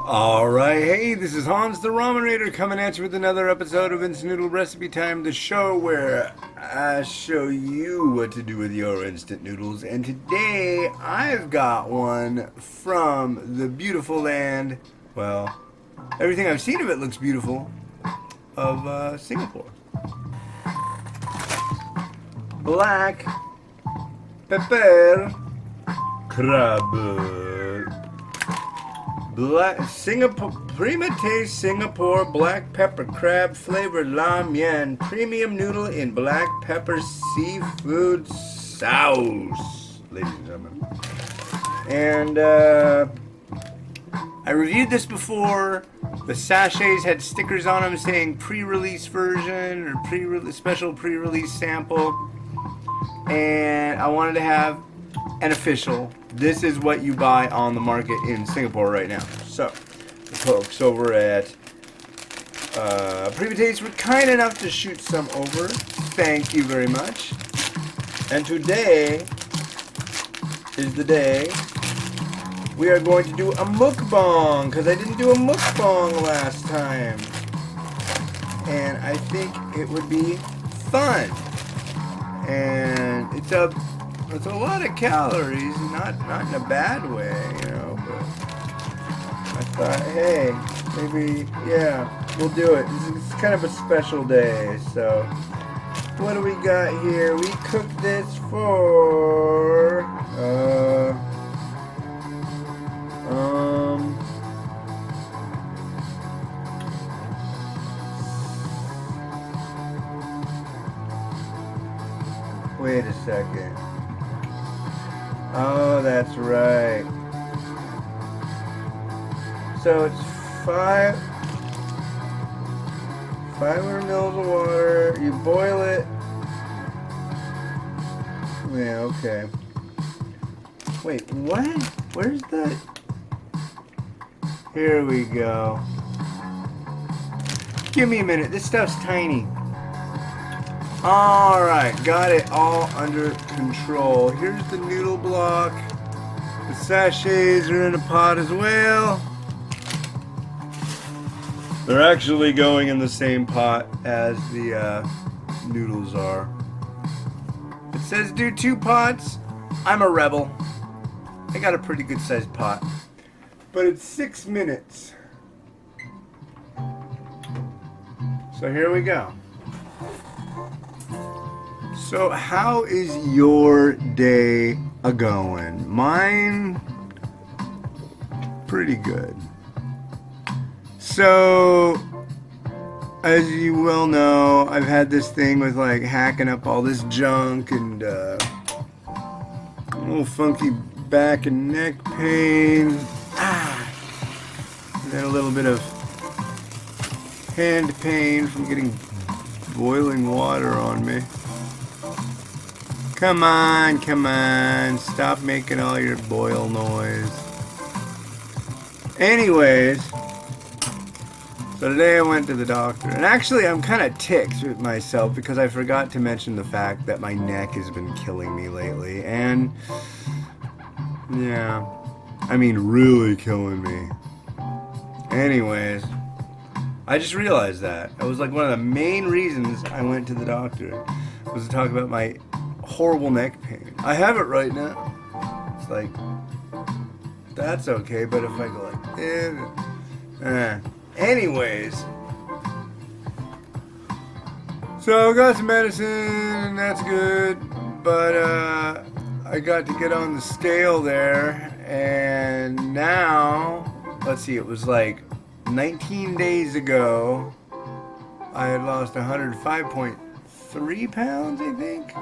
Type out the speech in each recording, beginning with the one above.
Alright, hey, this is Hans the Ramen Raider coming at you with another episode of Instant Noodle Recipe Time, the show where I show you what to do with your instant noodles. And today I've got one from the beautiful land, well, everything I've seen of it looks beautiful, of Singapore. Black pepper crab. Prima Taste Singapore Black Pepper Crab Flavored Lamian Premium Noodle in Black Pepper Seafood Sauce, ladies and gentlemen. And I reviewed this before. The sachets had stickers on them saying pre-release version or special pre-release sample. And I wanted to have an official. This is what you buy on the market in Singapore right now. So, the folks over at Prima Taste were kind enough to shoot some over. Thank you very much. And today is the day we are going to do a mukbang, because I didn't do a mukbang last time. And I think it would be fun. And it's a lot of calories, not in a bad way, you know, but I thought, hey, maybe, yeah, we'll do it. It's kind of a special day, so what do we got here? We cooked this for, wait a second. Oh, that's right. So it's 500 mils of water. You boil it. Yeah, okay. Wait, what? Where's the... Here we go. Give me a minute. This stuff's tiny. Alright, got it all under control. Here's the noodle block. The sachets are in a pot as well. They're actually going in the same pot as the noodles are. It says do 2 pots. I'm a rebel. I got a pretty good sized pot. But it's 6 minutes. So here we go. So how is your day a-going? Mine, pretty good. So, as you well know, I've had this thing with like hacking up all this junk and a little funky back and neck pain. And then a little bit of hand pain from getting boiling water on me. Come on, stop making all your boil noise. Anyways, so today I went to the doctor, and actually I'm kind of ticked with myself because I forgot to mention the fact that my neck has been killing me lately, and yeah, I mean really killing me. Anyways, I just realized that. It was like one of the main reasons I went to the doctor was to talk about my horrible neck pain. I have it right now. It's like, that's okay, but if I go like, anyways. So I got some medicine, and that's good, but I got to get on the scale there, and now, let's see, it was like 19 days ago, I had lost 105.3 pounds, I think.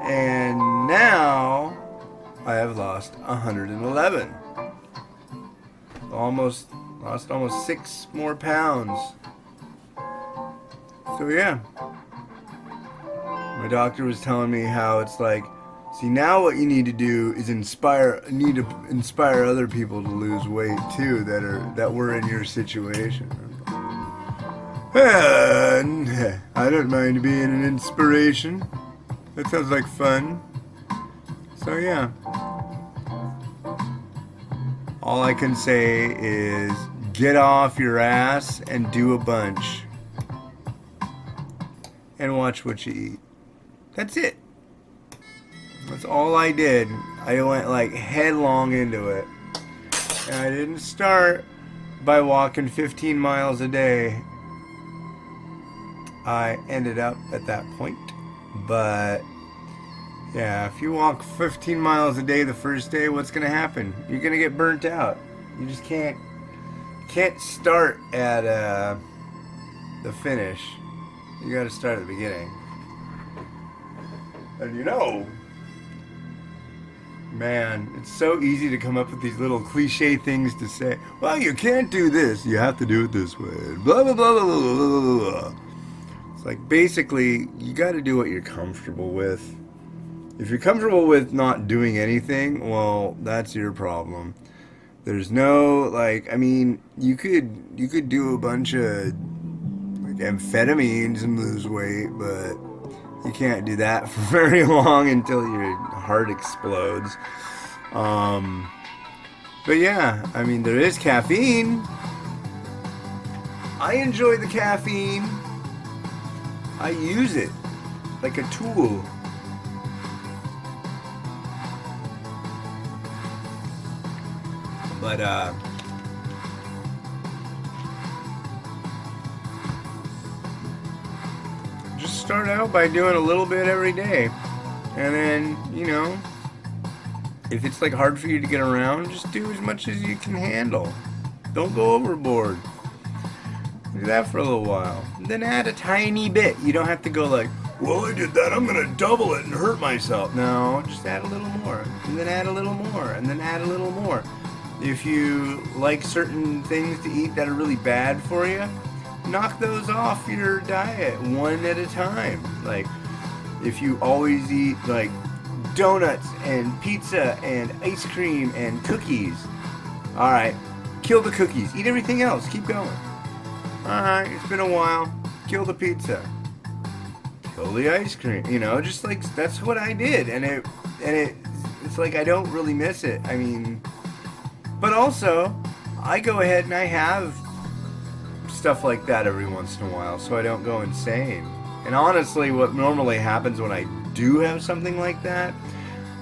And now I have lost 111. Lost almost 6 more pounds. So yeah. My doctor was telling me how it's like, see, now what you need to do is inspire other people to lose weight too that were in your situation. And I don't mind being an inspiration. That sounds like fun. So yeah. All I can say is get off your ass and do a bunch. And watch what you eat. That's it. That's all I did. I went like headlong into it. And I didn't start by walking 15 miles a day. I ended up at that point. But yeah, if you walk 15 miles a day the first day, what's going to happen? You're going to get burnt out. You just can't start at the finish. You got to start at the beginning. And you know, man, it's so easy to come up with these little cliche things to say. Well, you can't do this. You have to do it this way. Blah, blah, blah, blah, blah, blah. It's like basically, you got to do what you're comfortable with. If you're comfortable with not doing anything, well, that's your problem. There's no, like, I mean, you could do a bunch of like amphetamines and lose weight, but you can't do that for very long until your heart explodes. But yeah, I mean, there is caffeine. I enjoy the caffeine. I use it like a tool. But just start out by doing a little bit every day. And then, you know, if it's like hard for you to get around, just do as much as you can handle. Don't go overboard. Do that for a little while. And then add a tiny bit. You don't have to go like, well, I did that, I'm going to double it and hurt myself. No, just add a little more. And then add a little more. And then add a little more. If you like certain things to eat that are really bad for you, knock those off your diet one at a time. Like, if you always eat like donuts and pizza and ice cream and cookies, alright, kill the cookies. Eat everything else. Keep going. Alright, it's been a while. Kill the pizza. Kill the ice cream. You know, just like, that's what I did. And it's like I don't really miss it. I mean, but also, I go ahead and I have stuff like that every once in a while so I don't go insane. And honestly, what normally happens when I do have something like that,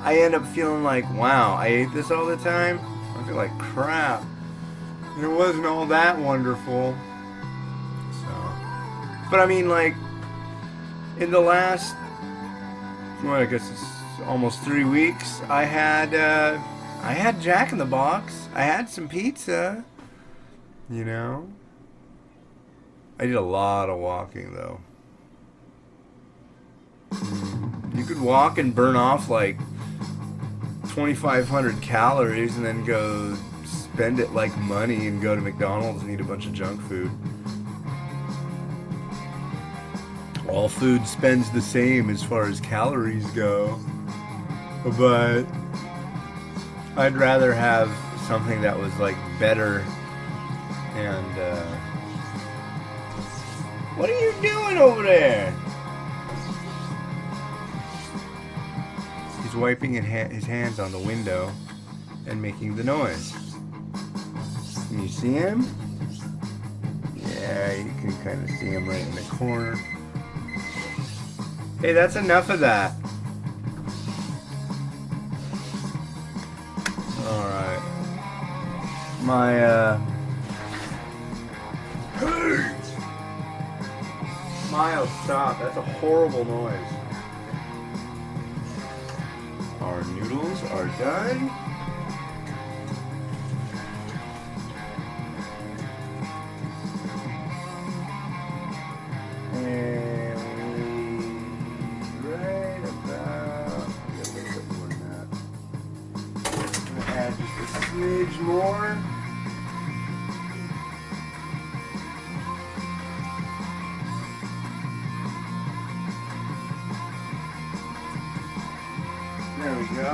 I end up feeling like, wow, I ate this all the time? I feel like crap. And it wasn't all that wonderful. So, but I mean, like, in the last, well, I guess it's almost 3 weeks, I had Jack in the Box. I had some pizza. You know? I did a lot of walking, though. You could walk and burn off like 2,500 calories and then go spend it like money and go to McDonald's and eat a bunch of junk food. All food spends the same as far as calories go. But I'd rather have something that was like better. And what are you doing over there? He's wiping his hands on the window and making the noise. Can you see him? Yeah, you can kind of see him right in the corner. Hey, that's enough of that. Alright. Hey! Miles, stop. That's a horrible noise. Our noodles are done. And right about, a little bit more than that. I'm going to add just a smidge more. There we go.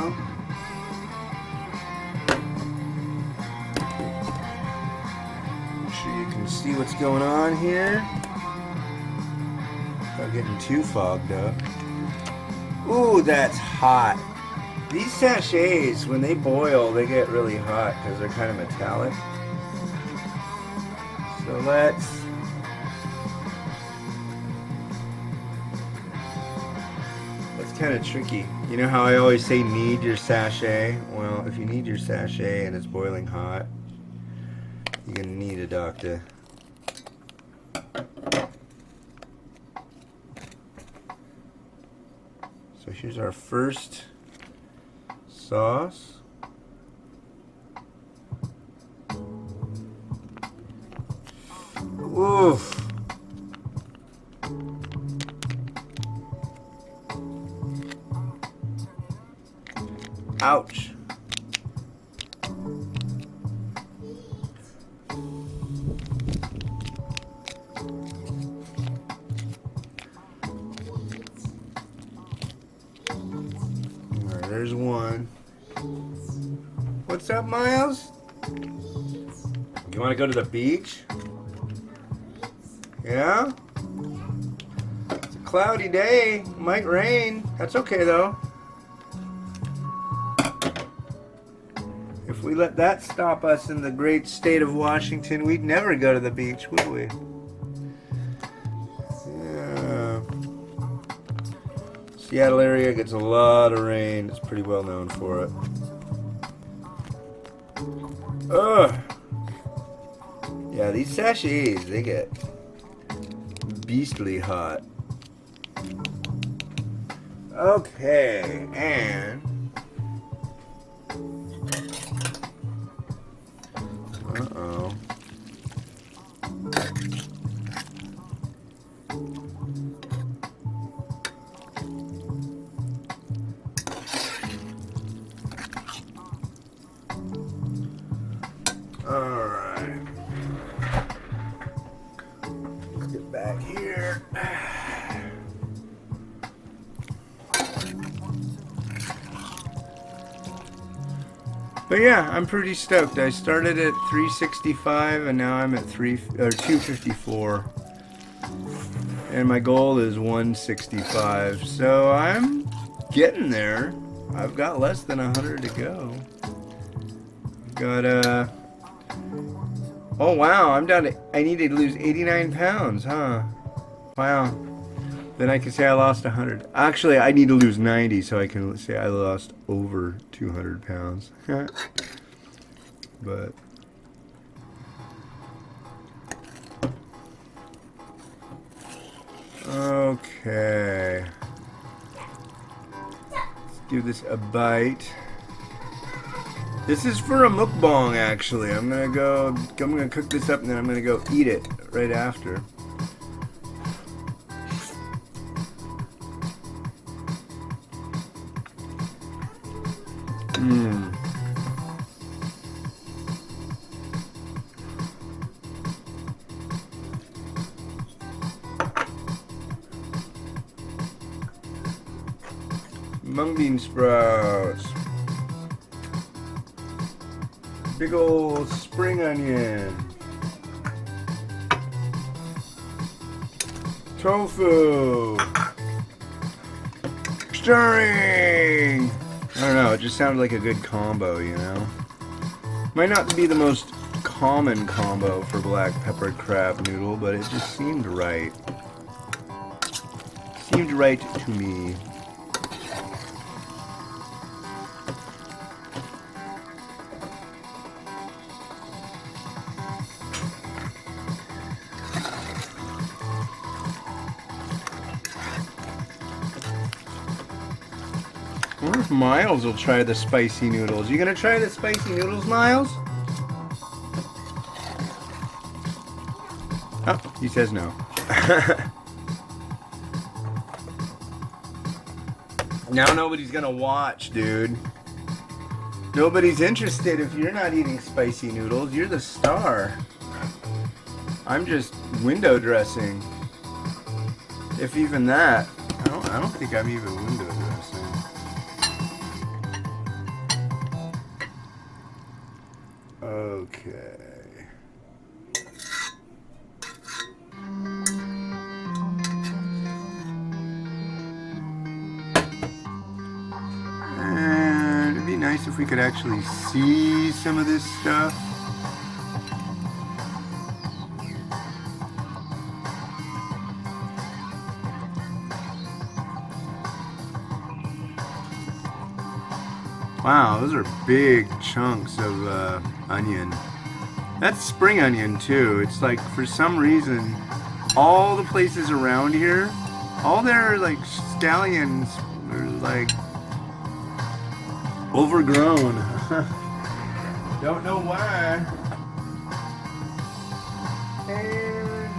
Make sure you can see what's going on here. Not getting too fogged up. Ooh, that's hot. These sachets, when they boil, they get really hot because they're kind of metallic. So that's kind of tricky. You know how I always say knead your sachet? Well, if you knead your sachet and it's boiling hot, you're gonna need a doctor. So here's our first sauce. Oof. Ouch. Alright, there's one. What's up, Miles? You want to go to the beach? Yeah? It's a cloudy day. It might rain. That's okay, though. If we let that stop us in the great state of Washington, we'd never go to the beach, would we? Yeah. Seattle area gets a lot of rain. It's pretty well known for it. Ugh. Yeah, these sachets, they get beastly hot. Okay, and uh-oh. Alright. Let's get back here. But yeah, I'm pretty stoked. I started at 365 and now I'm at 254. And my goal is 165. So I'm getting there. I've got less than 100 to go. Got oh wow, I'm down to, I need to lose 89 pounds, huh? Wow. Then I can say I lost 100. Actually, I need to lose 90 so I can say I lost over 200 pounds. But okay. Let's give this a bite. This is for a mukbang, actually. I'm gonna cook this up and then I'm gonna go eat it right after. Mmm. Mung bean sprouts. Big old spring onion. Tofu. Stirring. I don't know, it just sounded like a good combo, you know? Might not be the most common combo for black pepper crab noodle, but it just seemed right. Seemed right to me. I wonder if Miles will try the spicy noodles. You gonna try the spicy noodles, Miles? Oh, he says no. Now nobody's gonna watch, dude. Nobody's interested if you're not eating spicy noodles. You're the star. I'm just window dressing. If even that. I don't think I'm even window dressing. Okay. nice if we could actually see some of this stuff. Wow, those are big chunks of onion. That's spring onion too. It's like, for some reason, all the places around here, all their like scallions are like overgrown. Don't know why. And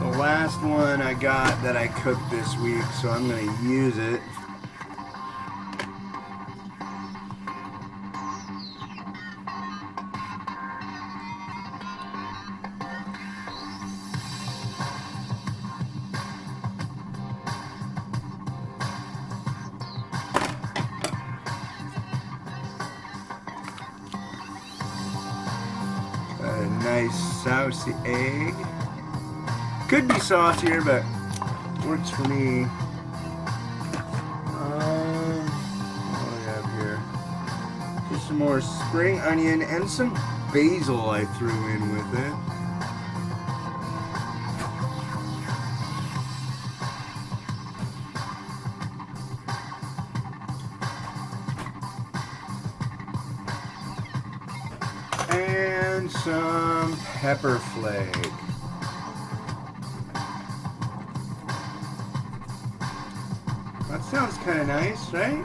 the last one I got that I cooked this week, so I'm gonna use it. A nice saucy egg. Could be saucier, but works for me. What do we have here? Just some more spring onion and some basil I threw in with it. And some pepper flake. That sounds kind of nice, right?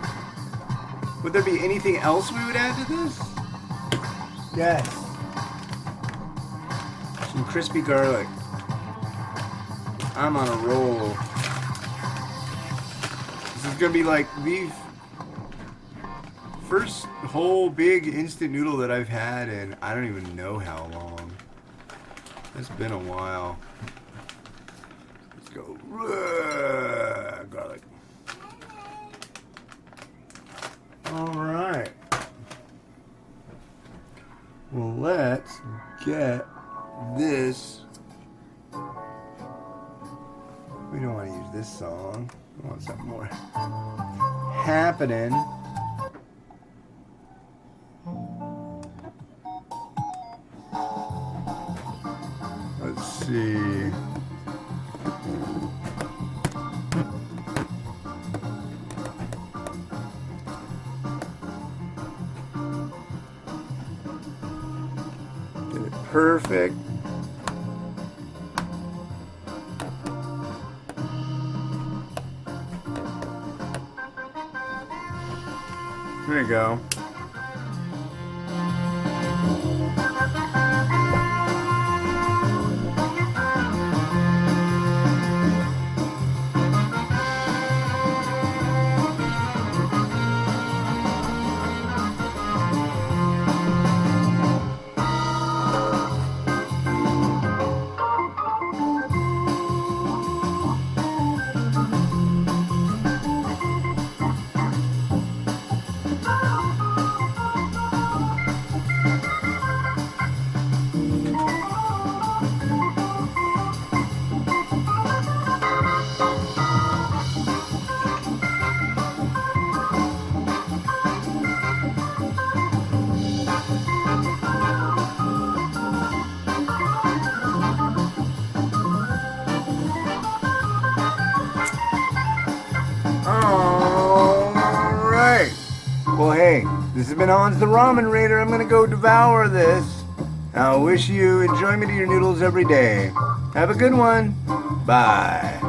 Would there be anything else we would add to this? Yes. Some crispy garlic. I'm on a roll. This is gonna be like the first whole big instant noodle that I've had in I don't even know how long. It's been a while. Let's go. Garlic. Alright. Well, let's get this. We don't want to use this song. We want something more happening. Let's see. Get it perfect. There you go. Alright. Well, hey, this has been Hans the Ramen Raider. I'm gonna go devour this. I wish you enjoyment of your noodles every day. Have a good one. Bye.